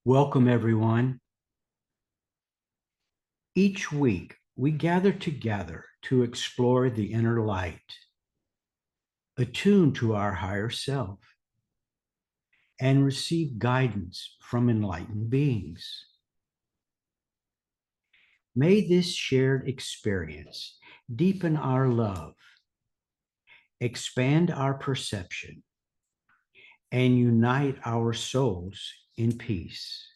Welcome, everyone. Each week, we gather together to explore the inner light, attune to our higher self, and receive guidance from enlightened beings. May this shared experience deepen our love, expand our perception, and unite our souls in peace.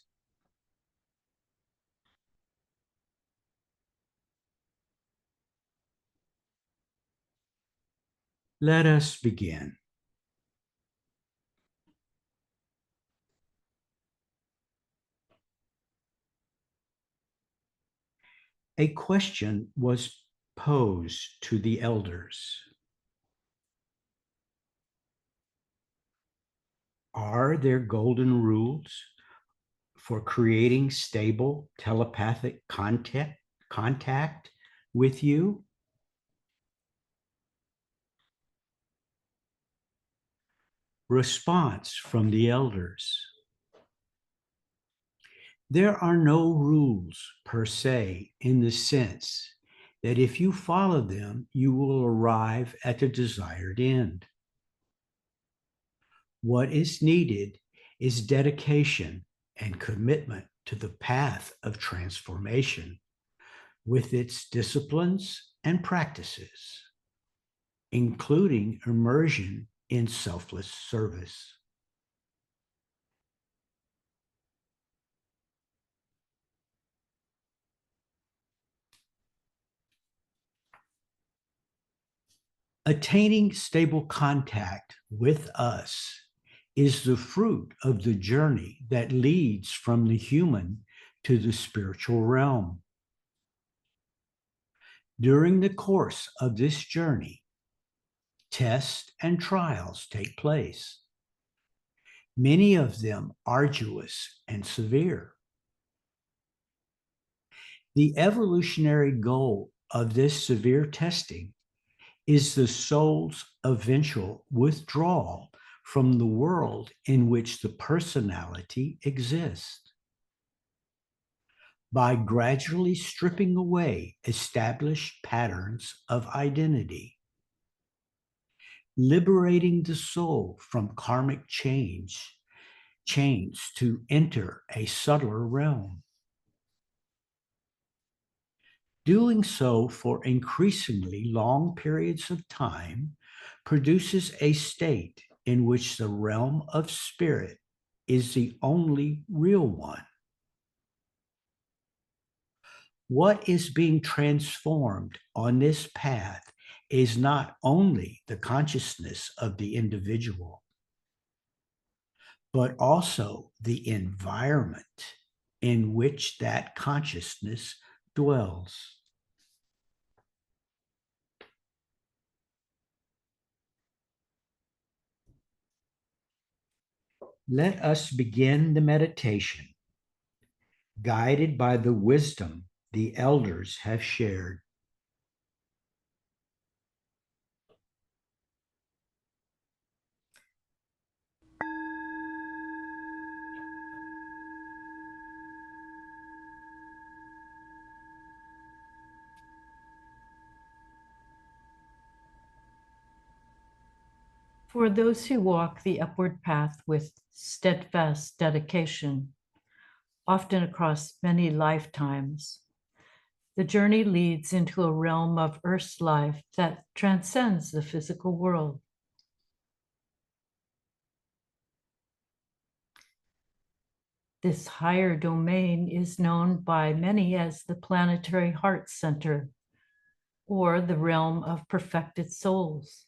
Let us begin. A question was posed to the elders. Are there golden rules for creating stable telepathic contact with you? Response from the elders. There are no rules per se in the sense that if you follow them, you will arrive at the desired end. What is needed is dedication and commitment to the path of transformation with its disciplines and practices, including immersion in selfless service. Attaining stable contact with us is the fruit of the journey that leads from the human to the spiritual realm. During the course of this journey, tests and trials take place, many of them arduous and severe. The evolutionary goal of this severe testing is the soul's eventual withdrawal from the world in which the personality exists. By gradually stripping away established patterns of identity, liberating the soul from karmic chains to enter a subtler realm. Doing so for increasingly long periods of time produces a state in which the realm of spirit is the only real one. What is being transformed on this path is not only the consciousness of the individual, but also the environment in which that consciousness dwells. Let us begin the meditation, guided by the wisdom the elders have shared. For those who walk the upward path with steadfast dedication, often across many lifetimes, the journey leads into a realm of Earth's life that transcends the physical world. This higher domain is known by many as the planetary heart center, or the realm of perfected souls,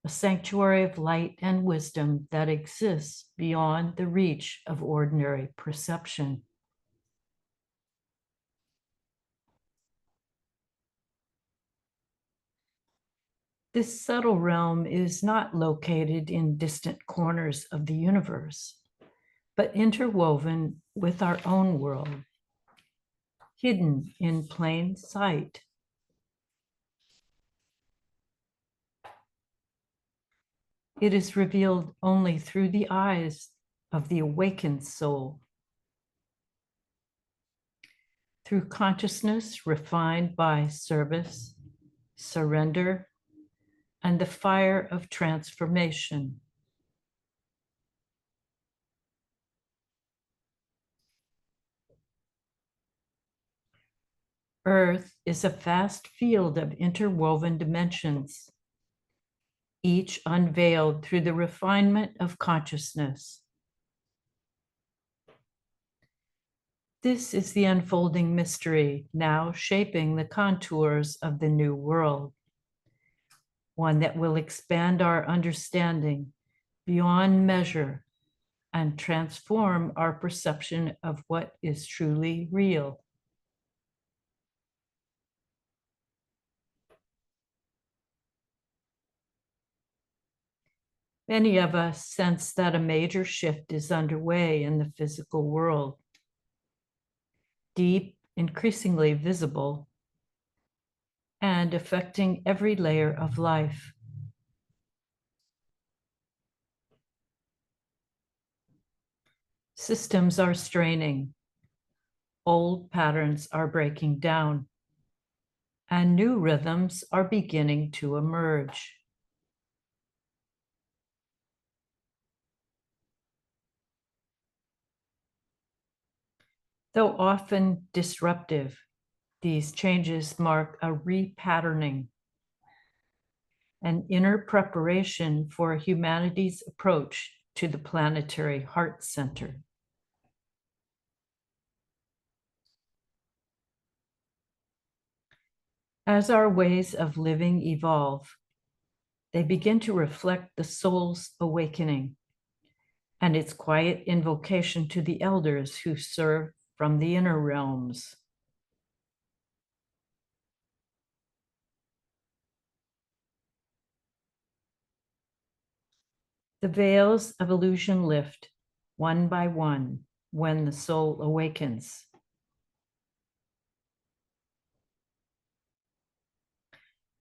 a sanctuary of light and wisdom that exists beyond the reach of ordinary perception. This subtle realm is not located in distant corners of the universe, but interwoven with our own world, hidden in plain sight. It is revealed only through the eyes of the awakened soul. through consciousness refined by service, surrender, and the fire of transformation. Earth is a vast field of interwoven dimensions, each unveiled through the refinement of consciousness. This is the unfolding mystery now shaping the contours of the new world, one that will expand our understanding beyond measure and transform our perception of what is truly real. Many of us sense that a major shift is underway in the physical world, deep, increasingly visible, and affecting every layer of life. Systems are straining, old patterns are breaking down, and new rhythms are beginning to emerge. Though often disruptive, these changes mark a repatterning, an inner preparation for humanity's approach to the planetary heart center. As our ways of living evolve, they begin to reflect the soul's awakening and its quiet invocation to the elders who serve from the inner realms. The veils of illusion lift one by one when the soul awakens.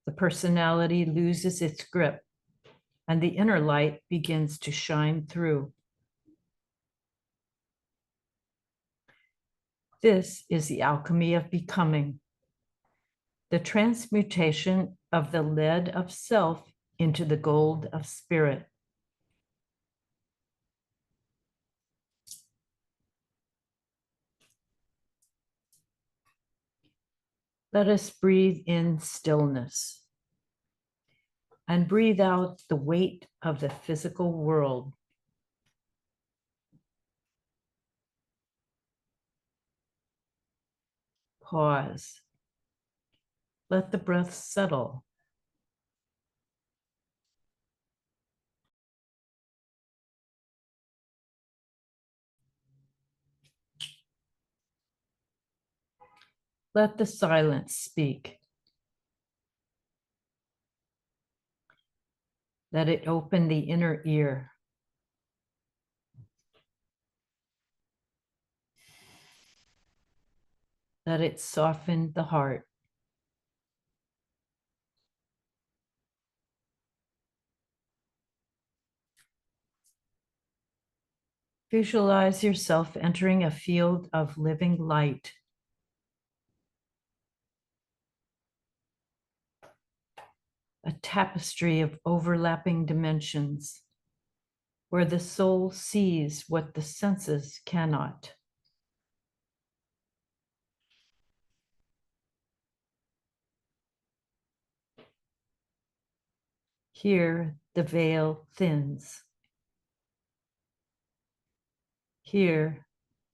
The personality loses its grip and the inner light begins to shine through. This is the alchemy of becoming, the transmutation of the lead of self into the gold of spirit. Let us breathe in stillness and breathe out the weight of the physical world. Pause. Let the breath settle. Let the silence speak. Let it open the inner ear. Let it soften the heart. Visualize yourself entering a field of living light. A tapestry of overlapping dimensions where the soul sees what the senses cannot. Here, the veil thins. Here,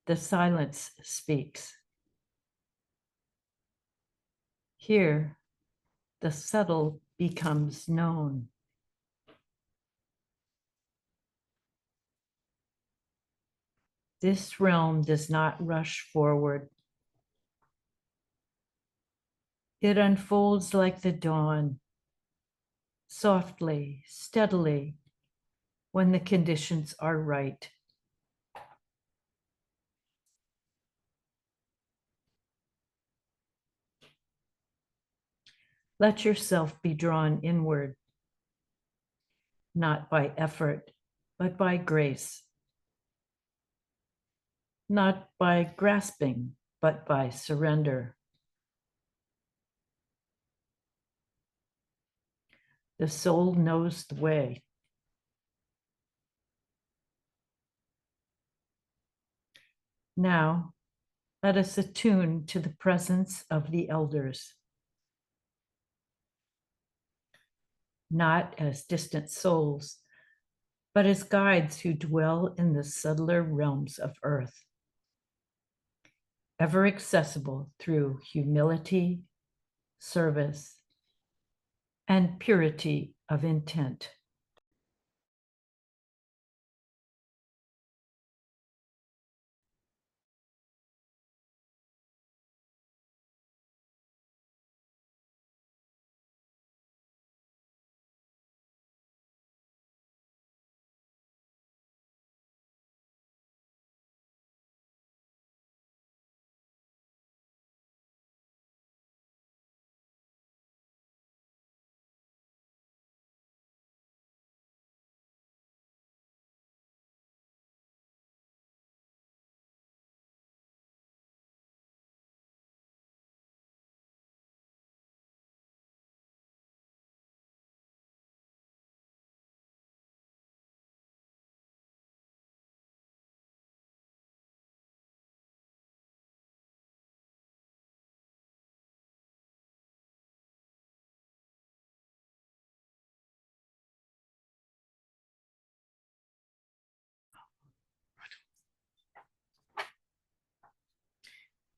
the silence speaks. Here, the subtle becomes known. This realm does not rush forward. It unfolds like the dawn, softly, steadily, when the conditions are right. Let yourself be drawn inward, not by effort, but by grace, not by grasping, but by surrender. The soul knows the way. Now, let us attune to the presence of the elders, not as distant souls, but as guides who dwell in the subtler realms of earth, ever accessible through humility, service, and purity of intent.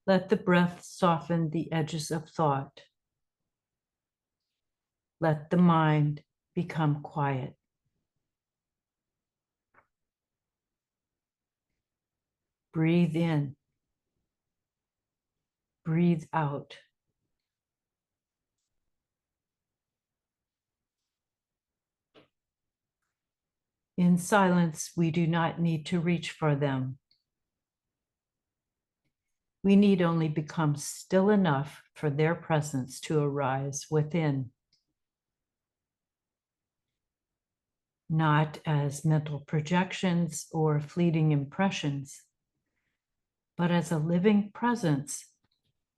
Let the breath soften the edges of thought. Let the mind become quiet. Breathe in. Breathe out. In silence, we do not need to reach for them. We need only become still enough for their presence to arise within, not as mental projections or fleeting impressions, but as a living presence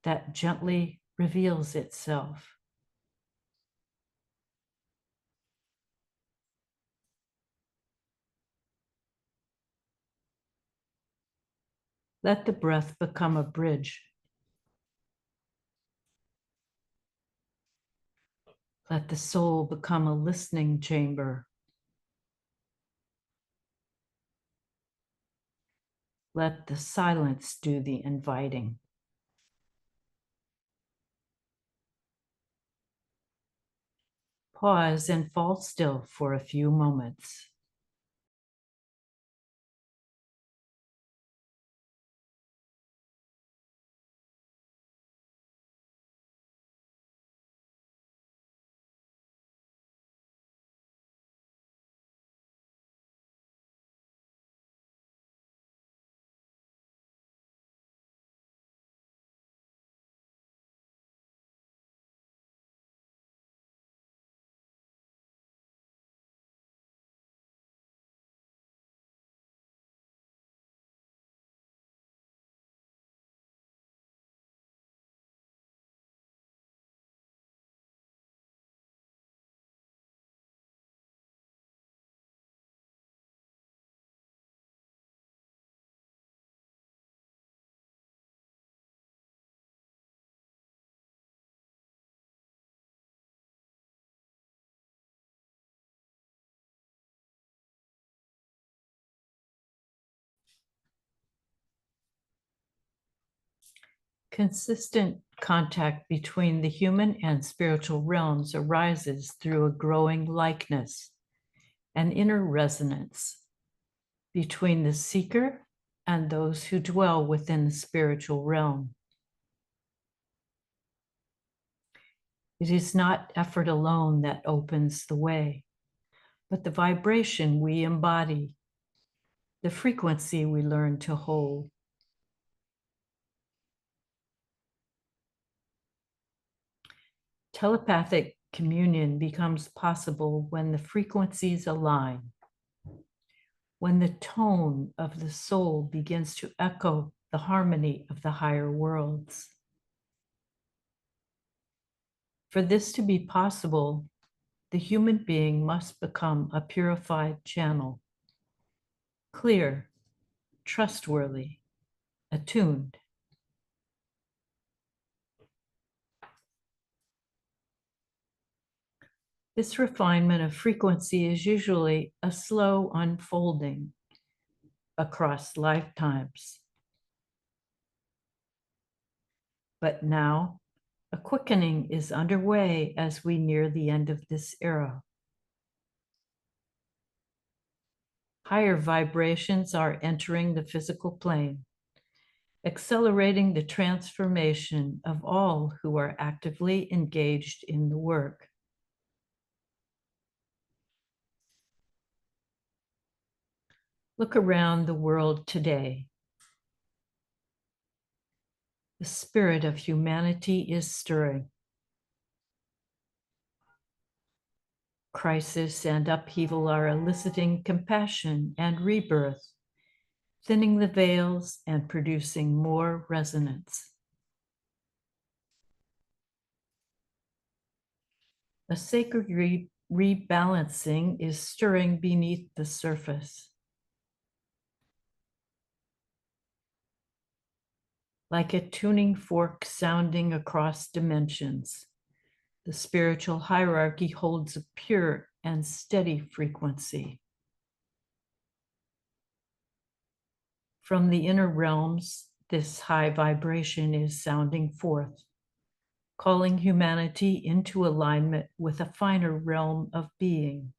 that gently reveals itself. Let the breath become a bridge. Let the soul become a listening chamber. Let the silence do the inviting. Pause and fall still for a few moments. Consistent contact between the human and spiritual realms arises through a growing likeness, an inner resonance between the seeker and those who dwell within the spiritual realm. It is not effort alone that opens the way, but the vibration we embody, the frequency we learn to hold. Telepathic communion becomes possible when the frequencies align, when the tone of the soul begins to echo the harmony of the higher worlds. For this to be possible, the human being must become a purified channel, clear, trustworthy, attuned. This refinement of frequency is usually a slow unfolding across lifetimes. But now, a quickening is underway as we near the end of this era. Higher vibrations are entering the physical plane, accelerating the transformation of all who are actively engaged in the work. Look around the world today. The spirit of humanity is stirring. Crisis and upheaval are eliciting compassion and rebirth, thinning the veils and producing more resonance. A sacred rebalancing is stirring beneath the surface. Like a tuning fork sounding across dimensions, the spiritual hierarchy holds a pure and steady frequency. From the inner realms, this high vibration is sounding forth, calling humanity into alignment with a finer realm of being,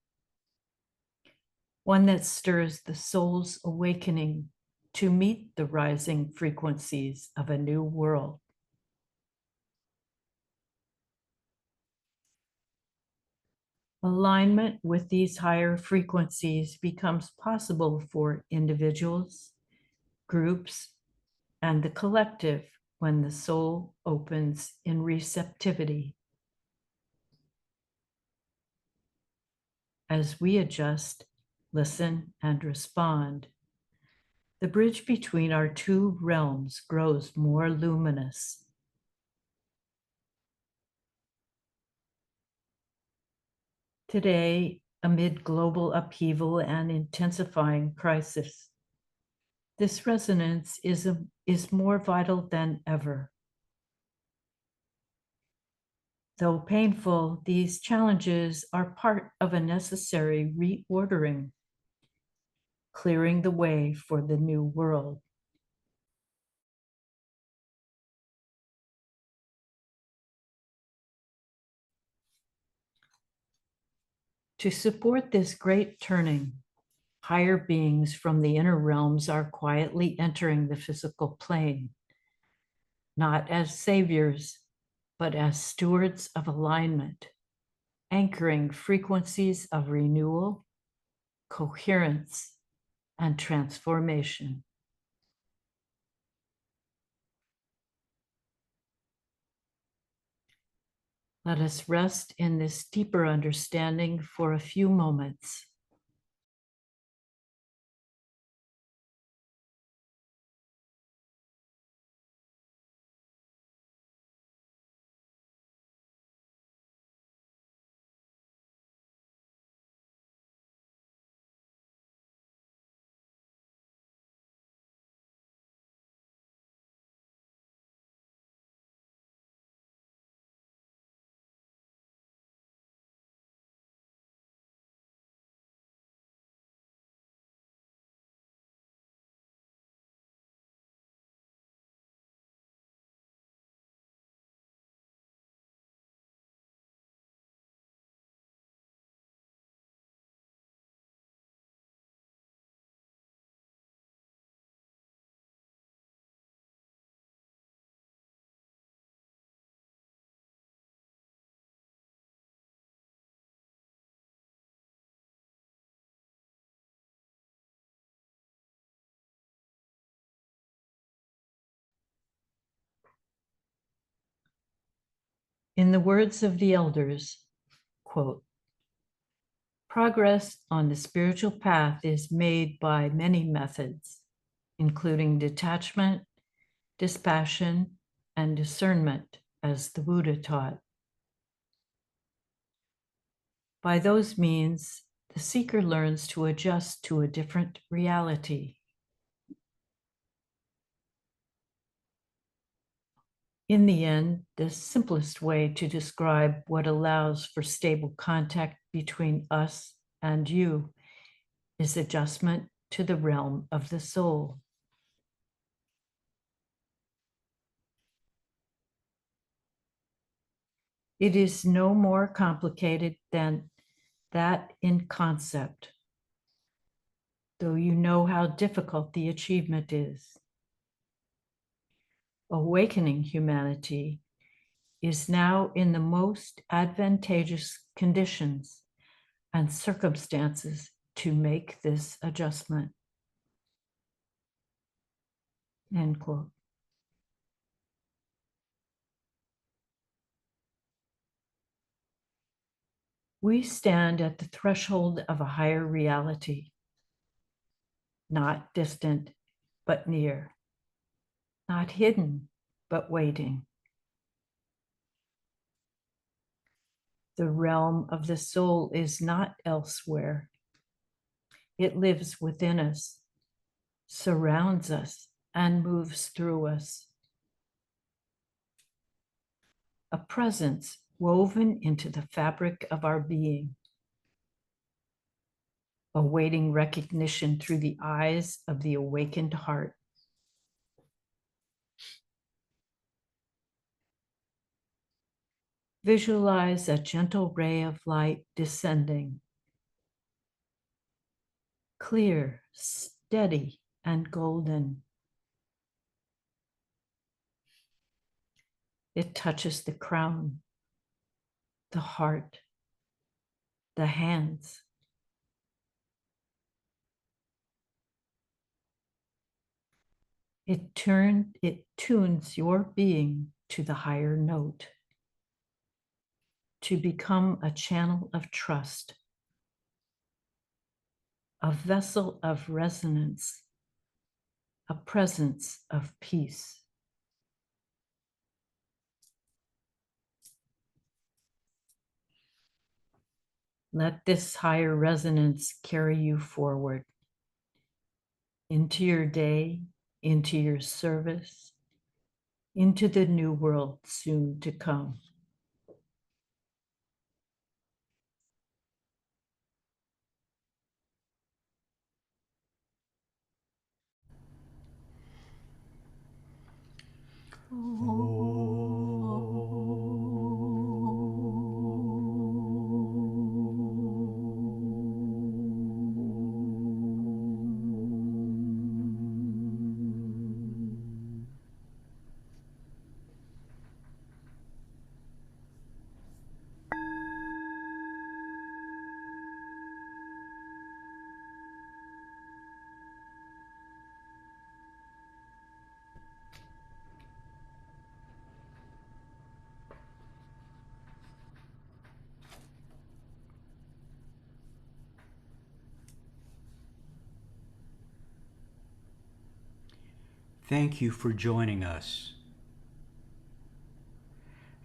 one that stirs the soul's awakening to meet the rising frequencies of a new world. Alignment with these higher frequencies becomes possible for individuals, groups, and the collective when the soul opens in receptivity. As we adjust, listen, and respond, the bridge between our two realms grows more luminous. Today, amid global upheaval and intensifying crisis, this resonance is more vital than ever. Though painful, these challenges are part of a necessary reordering, clearing the way for the new world. To support this great turning, higher beings from the inner realms are quietly entering the physical plane, not as saviors, but as stewards of alignment, anchoring frequencies of renewal, coherence, and transformation. Let us rest in this deeper understanding for a few moments. In the words of the elders, quote, progress on the spiritual path is made by many methods, including detachment, dispassion, and discernment, as the Buddha taught. By those means, the seeker learns to adjust to a different reality. In the end, the simplest way to describe what allows for stable contact between us and you is adjustment to the realm of the soul. It is no more complicated than that in concept, though you know how difficult the achievement is. Awakening humanity is now in the most advantageous conditions and circumstances to make this adjustment. End quote. We stand at the threshold of a higher reality, not distant, but near, not hidden, but waiting. The realm of the soul is not elsewhere. It lives within us, surrounds us, and moves through us. A presence woven into the fabric of our being, awaiting recognition through the eyes of the awakened heart. Visualize a gentle ray of light descending, clear, steady, and golden. It touches the crown, the heart, the hands. It tunes your being to the higher note, to become a channel of trust, a vessel of resonance, a presence of peace. Let this higher resonance carry you forward into your day, into your service, into the new world soon to come. Thank you for joining us.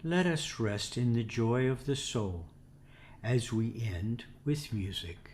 Let us rest in the joy of the soul as we end with music.